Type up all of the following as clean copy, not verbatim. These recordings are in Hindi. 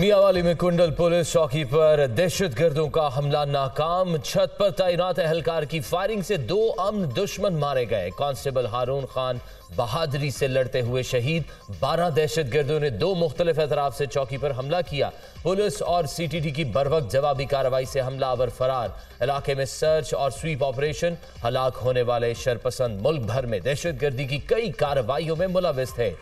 मियांवाली में कुंडल पुलिस चौकी पर दहशतगर्दों का हमला नाकाम। छत पर तैनात एहलकार की फायरिंग से 2 अमन दुश्मन मारे गए। कांस्टेबल हारून खान बहादुरी से लड़ते हुए शहीद। 12 दहशतगर्दों ने 2 मुख्तलिफ अतराफ से चौकी पर हमला किया। पुलिस और सीटीडी की बरवक्त जवाबी कार्रवाई से हमलावर फरार। इलाके में सर्च और स्वीप ऑपरेशन। हलाक होने वाले शरपसंद मुल्क भर में दहशतगर्दी की कई कार्रवाइयों में मुलविस थे।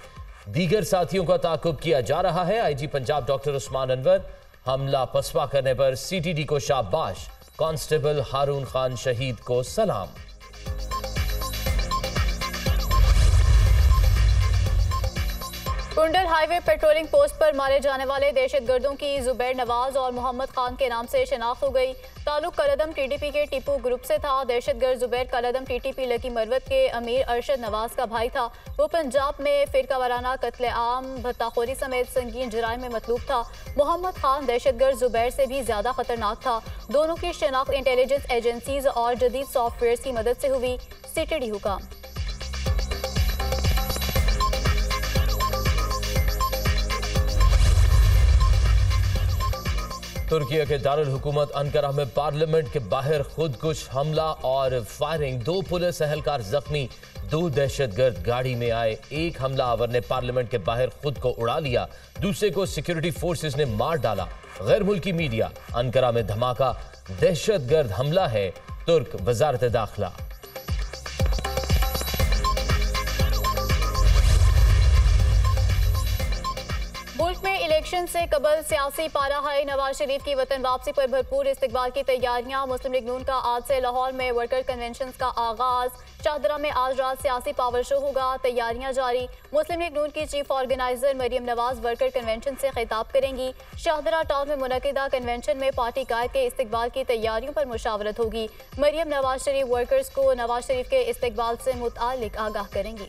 दीगर साथियों का ताकुब किया जा रहा है। IG Punjab doctor Usman Anwar. हमला पसपा करने पर सीटीडी को शाबाश। कांस्टेबल हारून खान शहीद को सलाम। कुंडल हाईवे पेट्रोलिंग पोस्ट पर मारे जाने वाले दहशतगर्दों की जुबैर नवाज और मोहम्मद खान के नाम से शिनाख्त हो गई। ताल्लुक कलदम टीटीपी के टीपू ग्रुप से था। दहशतगर्द जुबैर कलदम टीटीपी लकी मरवत के अमीर अरशद नवाज का भाई था। वो पंजाब में फिरका वाराना कत्ले आम, भत्ताखोरी समेत संगीन जुराइम में मतलूब था। मोहम्मद खान दहशतगर्द जुबैर से भी ज्यादा खतरनाक था। दोनों की शिनाख्त इंटेलिजेंस एजेंसीज और जदीद सॉफ्टवेयर की मदद से हुई। सीटीडी हुकाम। तुर्किया के दारुल हुकूमत अंकारा में पार्लियामेंट के बाहर खुदकुश हमला और फायरिंग। 2 पुलिस एहलकार जख्मी। 2 दहशतगर्द गाड़ी में आए। एक हमलावर ने पार्लियामेंट के बाहर खुद को उड़ा लिया। दूसरे को सिक्योरिटी फोर्सेस ने मार डाला। गैर मुल्की मीडिया अंकारा में धमाका दहशतगर्द हमला है। तुर्क वजारत दाखिला। मुल्क में इलेक्शन से कबल सियासी पारा हाई। नवाज शरीफ की वतन वापसी पर भरपूर इस्तकबाल की तैयारियां। मुस्लिम लीग नून का आज से लाहौर में वर्कर कन्वेंशन का आगाज। शाहदरा में आज रात सियासी पावर शो होगा। तैयारियां जारी। मुस्लिम लीग नून की chief organiser Maryam Nawaz worker convention से खिताब करेंगी। शाहदरा टाउन में मुनक़िदा कन्वेंशन में पार्टी कायद के इस्तकबाल की तैयारियों पर मुशावरत होगी। मरियम नवाज शरीफ वर्कर्स को नवाज शरीफ के इस्तकबाल से मुताल्लिक आगाह करेंगी।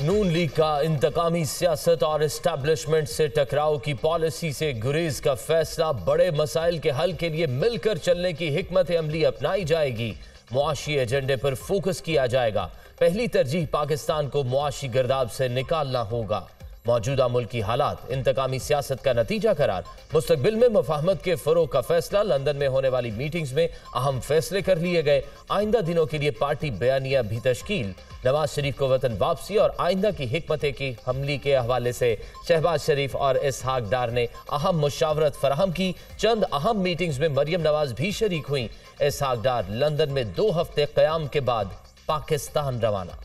नून लीग का इंतकामी सियासत और एस्टैब्लिशमेंट से टकराव की पॉलिसी से गुरेज का फैसला। बड़े मसाइल के हल के लिए मिलकर चलने की हिकमत अमली अपनाई जाएगी। मुआशी एजेंडे पर फोकस किया जाएगा। पहली तरजीह पाकिस्तान को मुआशी गर्दाब से निकालना होगा। मौजूदा मुल्की हालात इंतकामी सियासत का नतीजा करार। मुस्तकबिल में मुफाहमत के फरोग का फैसला। लंदन में होने वाली मीटिंग्स में अहम फैसले कर लिए गए। आइंदा दिनों के लिए पार्टी बयानिया भी तश्कील। नवाज शरीफ को वतन वापसी और आइंदा की हिकमत की हमली के हवाले से शहबाज शरीफ और इसहाक डार ने अहम मुशावरत फराहम की। चंद अहम मीटिंग्स में मरियम नवाज भी शरीक हुई। इसहाक डार लंदन में 2 हफ्ते क़याम के बाद पाकिस्तान रवाना।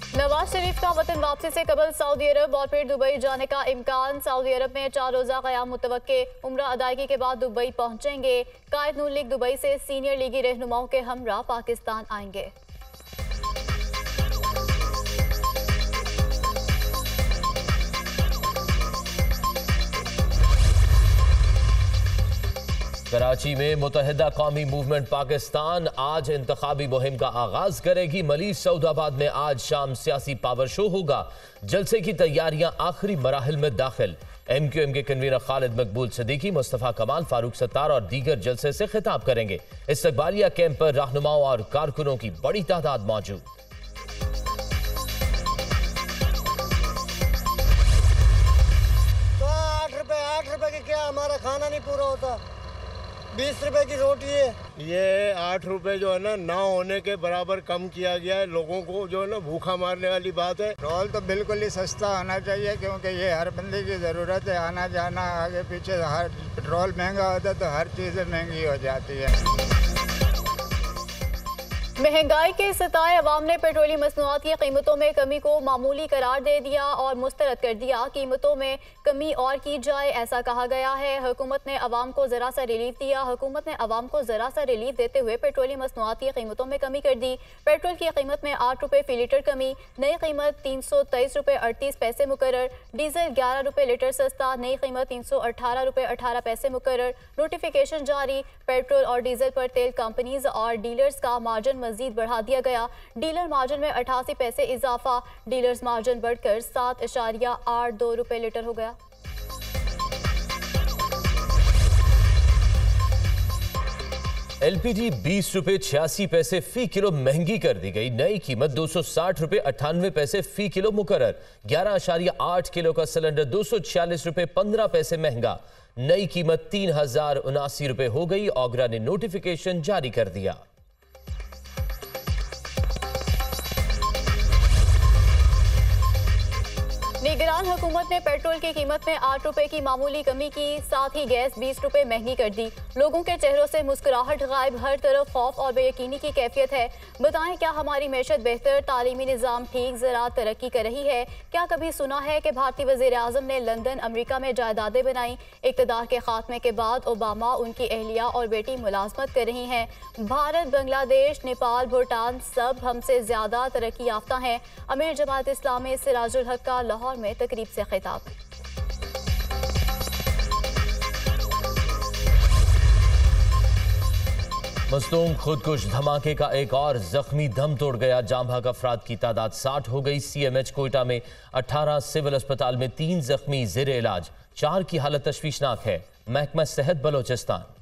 नवाज शरीफ का वतन वापसी से कबल सऊदी अरब और फिर दुबई जाने का इम्कान। सऊदी अरब में 4 रोज़ा क़याम मुतवक्के। उम्रा अदायगी के बाद दुबई पहुंचेंगे। कायद नून लीग दुबई से सीनियर लीगी रहनुमाओं के हमरा पाकिस्तान आएंगे। कराची में मुत्तहिदा कौमी मूवमेंट पाकिस्तान आज इंतखाबी मुहिम का आगाज करेगी। मलीर सऊदाबाद में आज शाम सियासी पावर शो होगा। जलसे की तैयारियां आखिरी मराहिल में दाखिल। MQM के कन्वीनर खालिद मकबूल सिद्दीकी, मुस्तफ़ा कमाल, फारूक सत्तार और दीगर जलसे से खिताब करेंगे। इस्तकबालिया कैंप पर रहनुमाओं और कारकुनों की बड़ी तादाद मौजूद। तो 8 रुपए के क्या हमारा खाना नहीं पूरा होता। 20 रुपए की रोटी है। ये 8 रुपए जो है ना होने के बराबर कम किया गया है। लोगों को जो है ना भूखा मारने वाली बात है। पेट्रोल तो बिल्कुल ही सस्ता होना चाहिए, क्योंकि ये हर बंदे की ज़रूरत है। आना जाना आगे पीछे हर पेट्रोल महंगा होता है तो हर चीज़ें महंगी हो जाती है। महंगाई के सताए अवाम ने पेट्रोलिय मसनूआत की कीमतों में कमी को मामूली करार दे दिया और मुस्तरद कर दिया। कीमतों में कमी और की जाए ऐसा कहा गया है। हुकूमत ने अवाम को ज़रा सा रिलीफ दिया। हुकूमत ने अवाम को ज़रा सा रिलीफ देते हुए पेट्रोलिय मसनूआत की कीमतों में कमी कर दी। पेट्रोल की कीमत में 8 रुपये फ़ी लीटर कमी। नई कीमत 323 रुपये 38 पैसे मुकर्रर। डीजल 11 रुपये लीटर सस्ता। नई कीमत 318 रुपये 18 पैसे मुकर्रर। नोटिफिकेशन जारी। पेट्रोल और डीजल पर तेल कंपनीज और डीलर्स का मार्जिन मजीद बढ़ा दिया गया। डीलर मार्जिन में 88 पैसे इजाफा। डीलर्स मार्जिन बढ़कर 7.82 रुपये लीटर हो गया। एलपीजी 20 रुपए 86 पैसे फी किलो महंगी कर दी गई। नई कीमत 260 रुपए 98 पैसे फी किलो मुकर्रर। 11.8 किलो का सिलेंडर 246 रुपए 15 पैसे महंगा। नई कीमत 3079 रुपए हो गई। ओगरा ने नोटिफिकेशन जारी कर दिया। निगरान हुकूमत ने पेट्रोल की कीमत में 8 रुपए की मामूली कमी की, साथ ही गैस 20 रुपए महंगी कर दी। लोगों के चेहरों से मुस्कुराहट गायब, हर तरफ खौफ और बेयकीनी की कैफियत है। बताएं, क्या हमारी मैशत बेहतर, तालीमी निज़ाम ठीक, ज़राअत तरक्की कर रही है? क्या कभी सुना है कि भारतीय वज़ीर आज़म ने लंदन अमरीका में जायदादें बनाई? इक़्तिदार के खात्मे के बाद ओबामा, उनकी अहलिया और बेटी मुलाजमत कर रही हैं। भारत, बांग्लादेश, नेपाल, भूटान सब हमसे ज़्यादा तरक्की याफ्ता हैं। अमीर जमात इस्लामी सिराजुल हक का लाहौर में तकरीब से खिताब। मस्तूम खुदकुश धमाके का एक और जख्मी दम तोड़ गया। जाम भाग अफराद की तादाद 60 हो गई। CMH कोयटा में 18, सिविल अस्पताल में 3 जख्मी जेर इलाज, 4 की हालत तशवीशनाक है। महकमा सेहत बलोचिस्तान।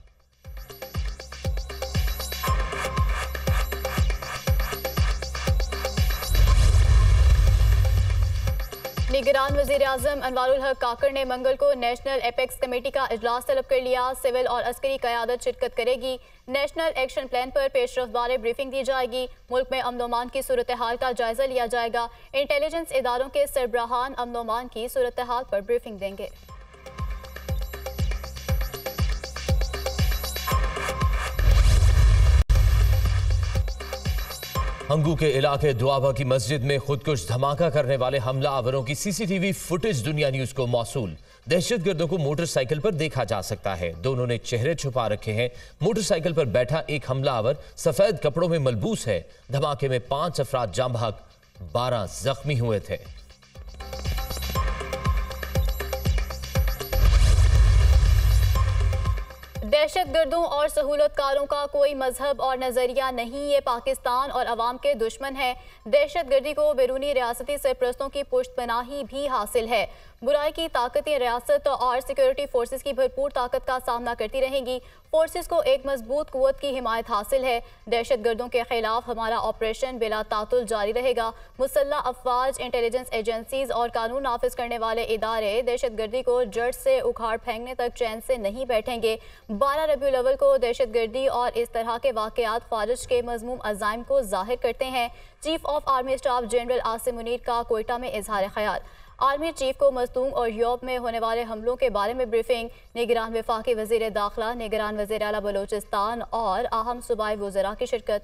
निगरान वज़ीर आज़म अनवारुल हक काकड़ ने मंगल को नेशनल एपेक्स कमेटी का इजलास तलब कर लिया। सिविल और अस्करी क़यादत शिरकत करेगी। नेशनल एक्शन प्लान पर पेशरफ बारे ब्रीफिंग दी जाएगी। मुल्क में अमन अमान की सूरत हाल का जायजा लिया जाएगा। इंटेलिजेंस इदारों के सरबराहान अमन अमान की सूरत हाल पर ब्रीफिंग देंगे। हंगू के इलाके दुआबा की मस्जिद में खुदकुश धमाका करने वाले हमलावरों की CCTV फुटेज दुनिया न्यूज को मौसूल। दहशतगर्दों को मोटरसाइकिल पर देखा जा सकता है। दोनों ने चेहरे छुपा रखे हैं। मोटरसाइकिल पर बैठा एक हमलावर सफेद कपड़ों में मलबूस है। धमाके में 5 अफराद जाम बहक, 12 जख्मी हुए थे। दहशतगर्दों और सहूलतकारों का कोई मजहब और नजरिया नहीं, ये पाकिस्तान और अवाम के दुश्मन है। दहशतगर्दी को बैरूनी रियासती सरपरस्तों की पुष्टपनाही भी हासिल है। बुराई की ताकतें रियासत और सिक्योरिटी फोर्सेस की भरपूर ताकत का सामना करती रहेंगी। फोर्सेस को एक मजबूत कुव्वत की हिमायत हासिल है। दहशतगर्दों के खिलाफ हमारा ऑपरेशन बिला तातुल जारी रहेगा। मुसल्लह अफवाज, इंटेलिजेंस एजेंसीज और कानून नाफिज करने वाले इदारे दहशतगर्दी को जड़ से उखाड़ फेंकने तक चैन से नहीं बैठेंगे। 12 रबीउल अव्वल को दहशतगर्दी और इस तरह के वाकयात फारिश के मज़मूम अज़ाइम को जाहिर करते हैं। Chief of army staff general Asim Munir का कोयटा में इजहार ख्याल। आर्मी चीफ को मस्तूंग और यूरोप में होने वाले हमलों के बारे में ब्रीफिंग। निगरान वफाकी वज़ीर दाखिला, निगरान वज़ीर आला बलोचिस्तान और अहम सूबाई वज़रा की शिरकत।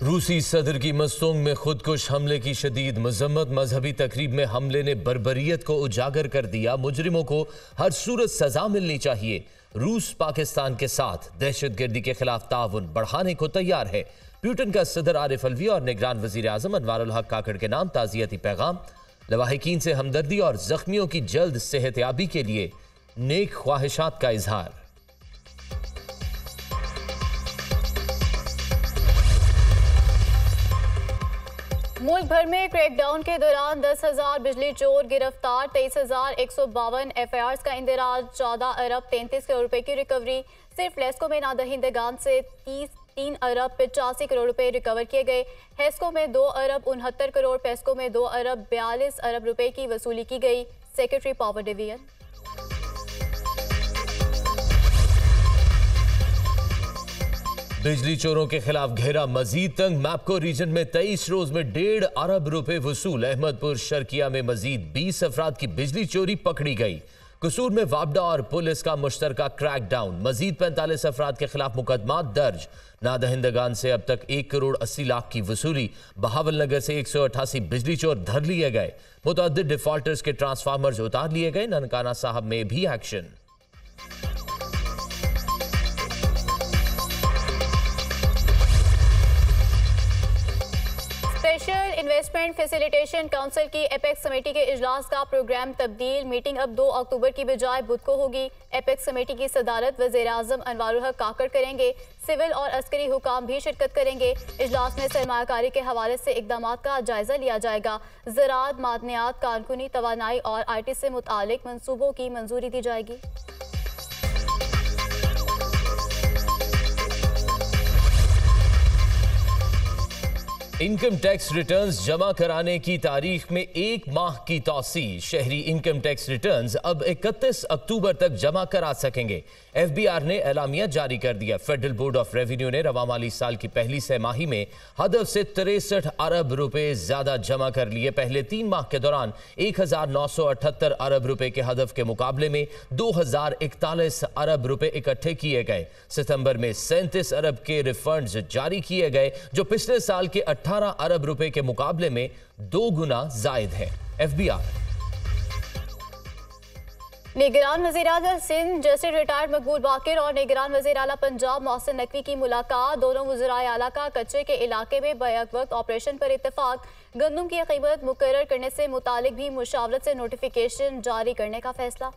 रूसी सदर की मस्तूंग में खुदकुश हमले की शदीद मजम्मत। मजहबी तकरीब में हमले ने बर्बरियत को उजागर कर दिया। मुजरिमों को हर सूरत सजा मिलनी चाहिए। रूस पाकिस्तान के साथ दहशतगर्दी के खिलाफ ताउन बढ़ाने को तैयार है। ब्रिटेन का सदर आरिफ अलवी और निगरान वजीर आजम अनवारुल हक काकड़ के नाम ताज़ियती पैगाम। लवाहिकीन से हमदर्दी और जख्मियों की जल्द सेहतयाबी के लिए नेक ख्वाहिशात का इजहार। मुल्क भर में क्रैकडाउन के दौरान 10,000 बिजली चोर गिरफ्तार, 23,152 FIRs का इंदराज, 14 अरब 33 करोड़ रुपए की रिकवरी। सिर्फ लेस्को में नादहिंदगान से 3 अरब 85 करोड़ रुपए रिकवर किए गए। हेस्को में 2 अरब 69 करोड़, पेस्को में 2 अरब 42 अरब रुपए की वसूली की गई। Secretary power division. बिजली चोरों के खिलाफ घेरा मजीद तंग। मैपको रीजन में 23 रोज में 1.5 अरब रुपए वसूल। अहमदपुर शर्किया में मजीद 20 अफराद की बिजली चोरी पकड़ी गई। कसूर में वापडा और पुलिस का मुश्तरका क्रैकडाउन। मजीद 45 अफराद के खिलाफ मुकदमा दर्ज। नादहिंदगान से अब तक 1 करोड़ 80 लाख की वसूली। बहावल नगर से 188 बिजली चोर धर लिए गए। मुतअद्दिद डिफॉल्टर्स के ट्रांसफार्मर्स उतार लिए गए। ननकाना साहब में भी action. Special investment facilitation council की एपेक्स कमेटी के इजलास का प्रोग्राम तब्दील। मीटिंग अब 2 अक्टूबर की बजाय बुध को होगी। एपेक्स कमेटी की सदारत वज़ीर-ए-आज़म अनवारुल हक काकड़ करेंगे। सिविल और अस्करी हुकाम भी शिरकत करेंगे। इजलास में सरमायाकारी के हवाले से इकदामात का जायजा लिया जाएगा। ज़राअत, मादनियात, कारकुनी, तवानाई और IT से मुतालिक मनसूबों की मंजूरी दी जाएगी। इनकम टैक्स रिटर्न्स जमा कराने की तारीख में 1 माह की तौसी। शहरी इनकम टैक्स रिटर्न्स अब 31 अक्टूबर तक जमा करा सकेंगे। FBR ने एलामिया जारी कर दिया। फेडरल बोर्ड ऑफ रेवेन्यू ने रवा माली साल की पहली छमाही में हदफ से 63 अरब रुपए ज्यादा जमा कर लिए। पहले 3 माह के दौरान 1978 अरब रुपए के हदफ के मुकाबले में 2041 अरब रुपए इकट्ठे किए गए। सितंबर में 37 अरब के रिफंड्स जारी किए गए, जो पिछले साल के 18 अरब रुपए के मुकाबले में 2 गुना जायद है। FBR। निगरान वज़ीर-ए-आज़म सिंध जस्टिस रिटायर्ड मकबूल बाकिर और निगरान वज़ीर आला पंजाब मोहसिन नकवी की मुलाकात। दोनों वज़ीराए आला का कचरे के इलाके में बैक वक्त ऑपरेशन पर इत्तेफाक। गंदम की कीमत मुकर्रर करने से मुतालिक भी मुशावरत से नोटिफिकेशन जारी करने का फैसला।